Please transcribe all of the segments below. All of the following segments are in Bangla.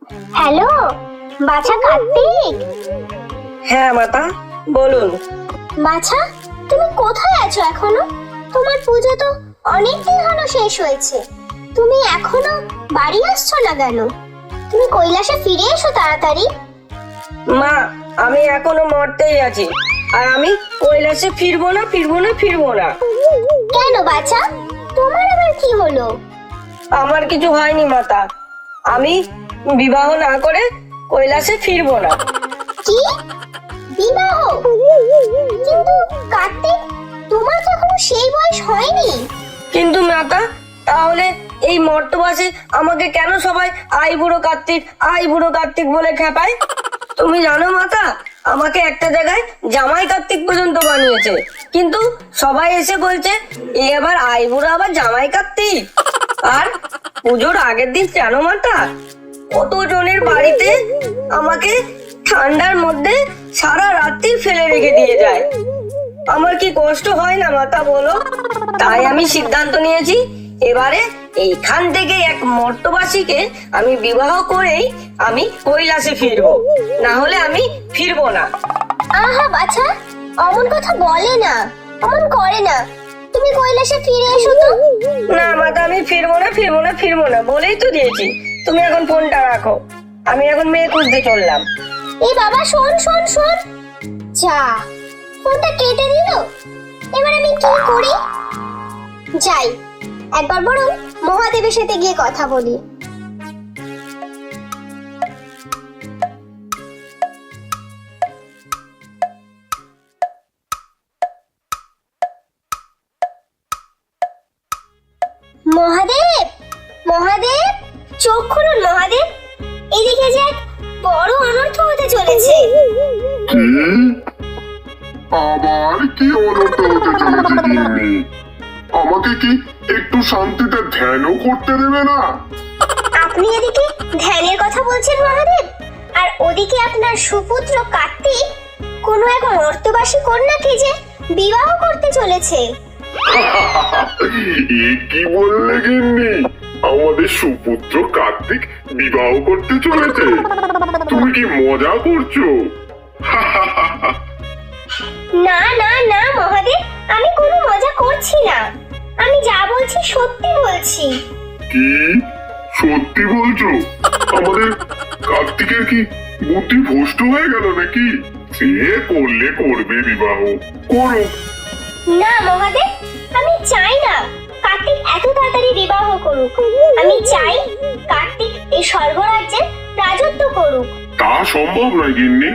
হ্যালো, বাছা কার্তিক। হ্যাঁ মাতা, বলুন। বাছা, তুমি কোথায় আছো এখনো? তোমার পুজো তো অনেক দিন হলো শেষ হয়েছে, তুমি এখনো বাড়ি আসছো না কেন? তুমি কৈলাসে ফিরে এসো তাড়াতাড়ি। মা, আমি এখনো মরতেই আছি, আর আমি কৈলাসে ফিরবো না। কেন বাছা, তোমার আবার কি হলো? আমার কিছু হয়নি মাতা, আমি বিবাহ না করে কৈলাসে ফিরবো না। কি বিবাহ? কিন্তু কার্তিক, তোমার তো এখনো সেই বয়স হয়নি। কিন্তু মাতা, তাহলে এই মর্তবাসে আমাকে কেন সবাই আই বুড়ো কার্তিক বলে খেপায়? তুমি জানো মাতা, আমাকে একটা জায়গায় জামাই কার্তিক পর্যন্ত বানিয়েছে, কিন্তু সবাই এসে বলছে এ আবার আই বুড়ো আবার জামাই কার্তিক। আর পুজোর আগের দিন জানো মাতা, কতজনের বাড়িতে আমাকে ঠান্ডার মধ্যে সারা রাত্রি ফেলে রেখে দিয়ে যায়। আমার কি কষ্ট হয় না মাতা বলো? তাই আমি সিদ্ধান্ত নিয়েছি, এবারে এইখান থেকে এক মর্তবাসীকে আমি বিবাহ করেই আমি কৈলাসে ফিরবো, না হলে আমি ফিরবো না। আহা বাছা, অমন কথা বলে না, অমন করে না। তুমি কৈলাসে ফিরে এসো তো। না মাতা, আমি ফিরবো না বলেই তো দিয়েছি। তুমি এখন ফোনটা রাখো, আমি এখন মেয়ে খুঁজতে চললাম। এই বাবা, শোন শোন শোন। যা, ফোনটা কেটে দিল। এবার আমি কি করি? যাই, একবার বরং মহাদেবের সাথে গিয়ে কথা বলি। মহাদেব, মহাদেব, চোখ খুলুন মহাদেব। এদিকে যে এক বড় অনর্থ হতে চলেছে। কি? আবার কি অনর্থ হতে চলেছে গিন্নি? আমাকে কি একটু শান্তিতে ধ্যানও করতে দেবে না? আপনি এদিকে ধ্যানের কথা বলছেন মহাদেব, আর ওদিকে আপনার সুপুত্র কার্তিক কোনো এক মর্তবাসী কন্যাকে যে বিবাহ করতে চলেছে। এ কি বললে গিন্নি? আমাদের সুপুত্র কার্তিক বিবাহ করতে চলেছে? তুমি কি মজা করছো? না না না মহাদেব, আমি কোনো মজা করছি না, আমি যা বলছি সত্যি বলছি। কি সত্যি বলছো? আমাদের কার্তিকের কি বুদ্ধি ভ্রষ্ট হয়ে গেল নাকি? সে করলে করবে বিবাহ, করুক। না মহাদেব, আমি চাই না কার্তিক এত তাড়াতাড়ি বিবাহ করুক। আমি চাই কার্তিক এই স্বর্গরাজ্যে রাজত্ব করুক। তা সম্ভব নয় গিন্নি।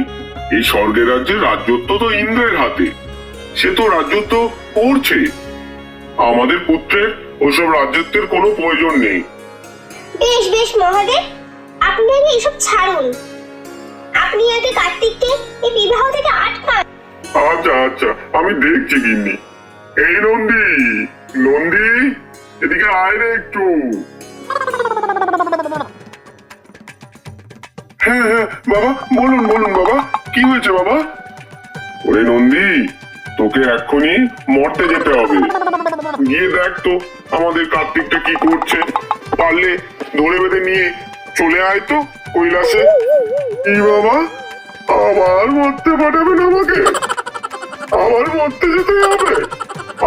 এই স্বর্গের রাজ্যের রাজত্ব তো ইন্দ্রের হাতে, সে তো রাজত্ব করছে। আমাদের পুত্রের ওসব রাজত্বের কোনো প্রয়োজন নেই। বেশ বেশ মহাদেব, আপনি আগে এসব ছাড়ুন। আপনি আগে কার্তিককে এই বিবাহ থেকে আটকান। আচ্ছা আচ্ছা, আমি দেখছি গিন্নি। এই নন্দী, নন্দী, এদিকে আয় রে একটু। হ্যাঁ হ্যাঁ বাবা, বলুন বলুন বাবা, কি হয়েছে বাবা? ওরে নন্দী, তোকে এক্ষুনি মরতে যেতে হবে। গিয়ে দেখ তো আমাদের কার্তিকটা কি করছে। পারলে ধরে বেঁধে নিয়ে চলে আয় তো কৈলাসে। কি বাবা, আবার মরতে পাঠাবেন আমাকে? আবার মরতে যেতে হবে?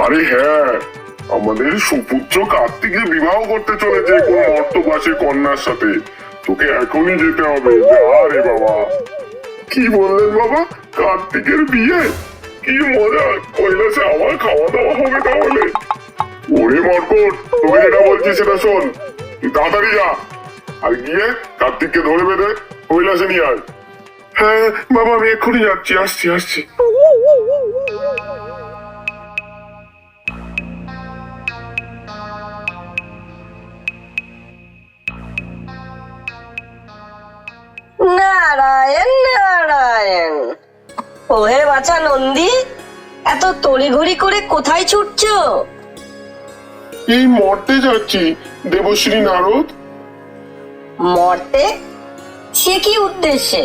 আরে হ্যাঁ, আমাদের সুপুত্র কার্তিকে বিবাহ করতে চলেছে কোন মর্তবাসী কন্যার সাথে। তোকে এখনই যেতে হবে। যা রে বাবা। কি বললেন বাবা? কার্তিকের বিয়ে? কি মজা, কৈলাসে আবার খাওয়া দাওয়া হবে তাহলে। ওরে মরকট, তোকে যেটা বলছি সেটা শোন। তুই তাড়াতাড়ি যা, আর গিয়ে কার্তিককে ধরে বেঁধে কৈলাসে নিয়ে আয়। হ্যাঁ বাবা, আমি এক্ষুনি যাচ্ছি, আসছি। নারায়ণ নারায়ণ। ওহে বাছা নন্দী, এত তড়িঘড়ি করে কোথায় ছুটছো? এই মরতে যাচ্ছি দেবশ্রী নারদ। মরতে? সে কি উদ্দেশ্যে?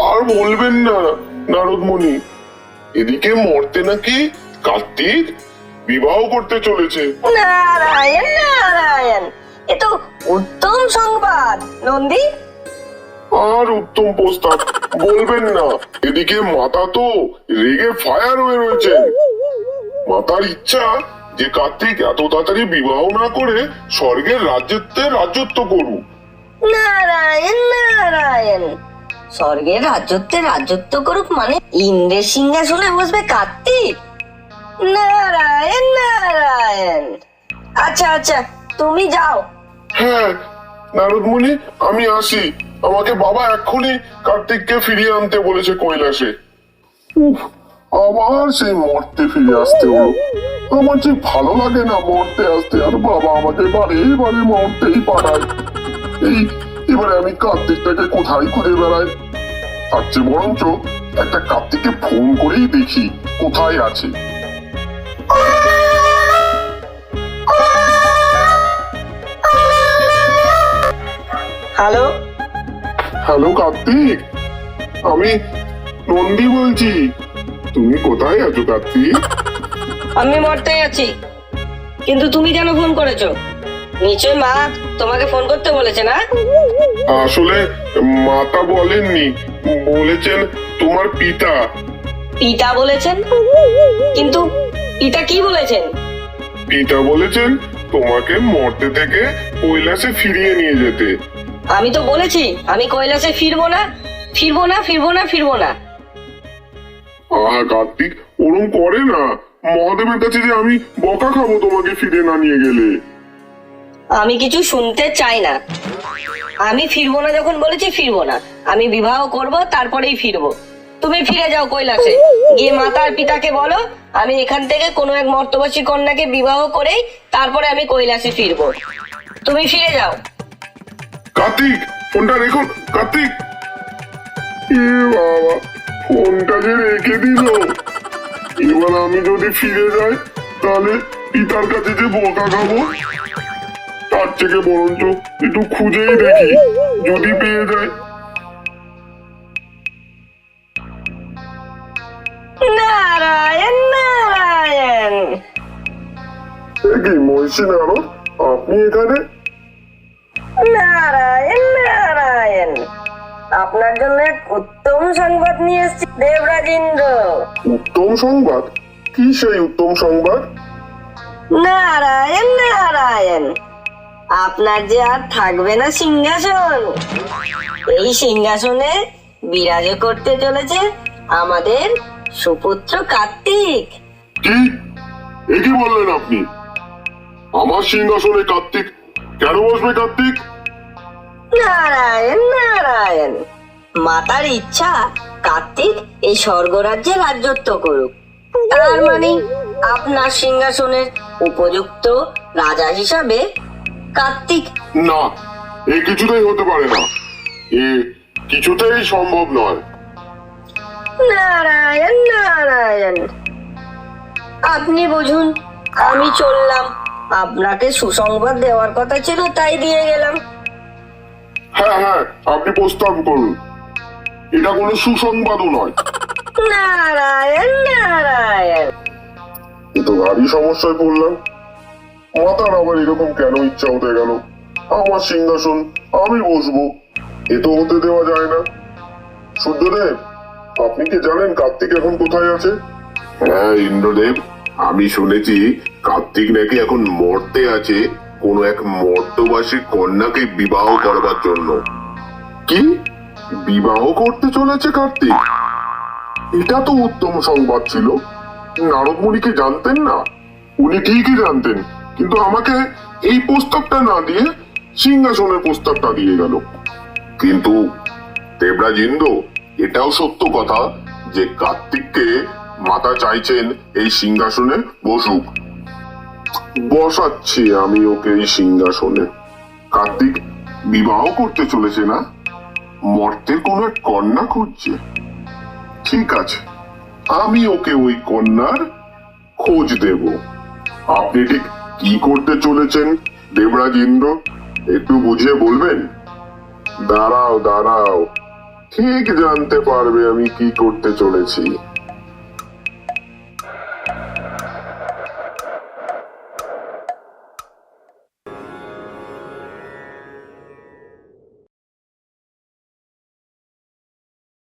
আর বলবেন না নারদ মুনি, এদিকে মরতে নাকি কার্তিক বিবাহ করতে চলেছে। নারায়ণ নারায়ণ, এ তো উত্তম সংবাদ। নন্দী? আর উত্তম প্রস্তাব বলবেন না। এদিকে মাতা তো রেগে ফায়ার হয়ে রয়েছেন। মাতার ইচ্ছা যে কার্তিক এত তাড়াতাড়ি বিবাহ না করে স্বর্গের রাজ্যত্ব করুক। নারায়ণ নারায়ণ, স্বর্গের রাজ্যত্ব করুক মানে ইন্দ্রের সিংহাসনে বসবে কার্তিক? নারায়ণ নারায়ণ। আচ্ছা আচ্ছা, তুমি যাও। হ্যাঁ নারদমুনি, আমি আসি। আমাকে বাবা এক্ষুনি কার্তিককে ফিরিয়ে আনতে বলেছে কৈলাসে। উফ, আবার সেই মর্তে ফিরে আসতে হলো। আমার যে ভালো লাগে না মর্তে আসতে, আর বাবা আমাকে বারে বারে মর্তেই পাঠায়। এবারে আমি কার্তিকটাকে কোথায় খুঁজে বেড়াই। তার চেয়ে বরঞ্চ একটা কার্তিককে ফোন করেই দেখি কোথায় আছে। হ্যালো হ্যালো কার্তিক, আমি নন্দী বলছি। তুমি কোথায় আছো কার্তিক? আমি মরতে আছি, কিন্তু তুমি কেন ফোন করেছো? নিশ্চয় মা তোমাকে ফোন করতে বলেছে না? আসলে মাতা বলেননি, বলেছেন তোমার পিতা। পিতা বলেছেন? কিন্তু পিতা কি বলেছেন? পিতা বলেছেন তোমাকে মর্তে থেকে কৈলাসে ফিরিয়ে নিয়ে যেতে। আমি তো বলেছি আমি কৈলাসে ফিরবো না, ফিরবো না, ফিরবো না, ফিরবো না। আহা কার্তিক, ওরম করে না। মহাদেবের কাছে যে আমি বকা খাবো তোমাকে ফিরে না নিয়ে গেলে। আমি কিছু শুনতে চাই না। আমি ফিরবো না যখন বলেছি ফিরবো না। আমি বিবাহ করব, তারপরেই ফিরবো। তুমি ফিরে যাও কৈলাসে, গিয়ে মাতা আর পিতাকে বলো আমি এখান থেকে কোনো এক মর্তবাসী কন্যাকে বিবাহ করেই তারপরে আমি কৈলাসে ফিরবো। তুমি ফিরে যাও। কার্তিক, ফোনটা রেখো কার্তিক। এ বাবা, ফোনটা যে রেখে দিল। এবার আমি যদি ফিরে যাই তাহলে পিতার কাছে যে বকা খাবো। তার থেকে বরঞ্চ একটু খুঁজেই দেখি, যদি পেয়ে যায়। নারায়ণ নারায়ণ। কি মহিষী নারদ, আপনি এখানে? নারায়ণ নারায়ণ, আপনার জন্য এক উত্তম সংবাদ নিয়ে এসেছি দেবরাজ ইন্দ্র। উত্তম সংবাদ? কি সেই উত্তম সংবাদ? নারায়ণ নারায়ণ, আপনার যে আর থাকবে না সিংহাসন। এই সিংহাসনে বিরাজ করতে চলেছে আমাদের সুপুত্র কার্তিক। কি কি বললেন আপনি? আমার সিংহাসনে কার্তিক কেন বসবে? কার্তিক? নারায়ণ নারায়ণ, মাতার ইচ্ছা কার্তিক এই স্বর্গরাজ্যে রাজ্যত্ব করুক। তার মানে আপনার সিংহাসনের উপযুক্ত রাজা হিসাবে কার্তিক। না, এ কিছুতেই হতে পারে না। এ কিছুতেই সম্ভব নয়। নারায়ণ নারায়ণ, আপনি বুঝুন। আমি চললাম, আপনাকে সুসংবাদ দেওয়ার কথা ছিল তাই দিয়ে গেলাম। হ্যাঁ হ্যাঁ, আপনি প্রস্তাব করুন। এটা কোনো সুসংবাদও নয়। নারায়ণ নারায়ণ, এ তো ভারী সমস্যায় পড়লাম। মাতার আবার এরকম কেন ইচ্ছা হতে গেল? আমার সিংহাসন আমি বসবো, এ তো হতে দেওয়া যায় না। সূর্যদেব, আপনি কি জানেন কার্তিক এখন কোথায় আছে? হ্যাঁ ইন্দ্রদেব, আমি শুনেছি কার্তিক নাকি এখন মর্তে আছে কোনো এক মর্তবাসী কন্যাকে বিবাহ করবার জন্য। কি বিবাহ করতে চলেছে কার্তিক? এটা তো উত্তম সংবাদ ছিল। নারদমুনি কি জানতেন না? উনি ঠিকই জানতেন, কিন্তু আমাকে এই প্রস্তাবটা না দিয়ে সিংহাসনের প্রস্তাবটা দিয়ে গেল। কিন্তু দেবরাজ ইন্দ্র, এটাও সত্য কথা যে কার্তিককে মাতা চাইছেন এই সিংহাসনে বসুক। বসাচ্ছি আমি ওকে এই সিংহাসনে। কার্তিক বিবাহ করতে চলেছে না, মর্তের কোন এক কন্যা খুঁজছে। ঠিক আছে, আমি ওকে ওই কন্যার খোঁজ দেব। আপনি ঠিক কি করতে চলেছেন দেবরাজ ইন্দ্র, একটু বুঝিয়ে বলবেন? দাঁড়াও দাঁড়াও, ঠিক জানতে পারবে আমি কি করতে চলেছি।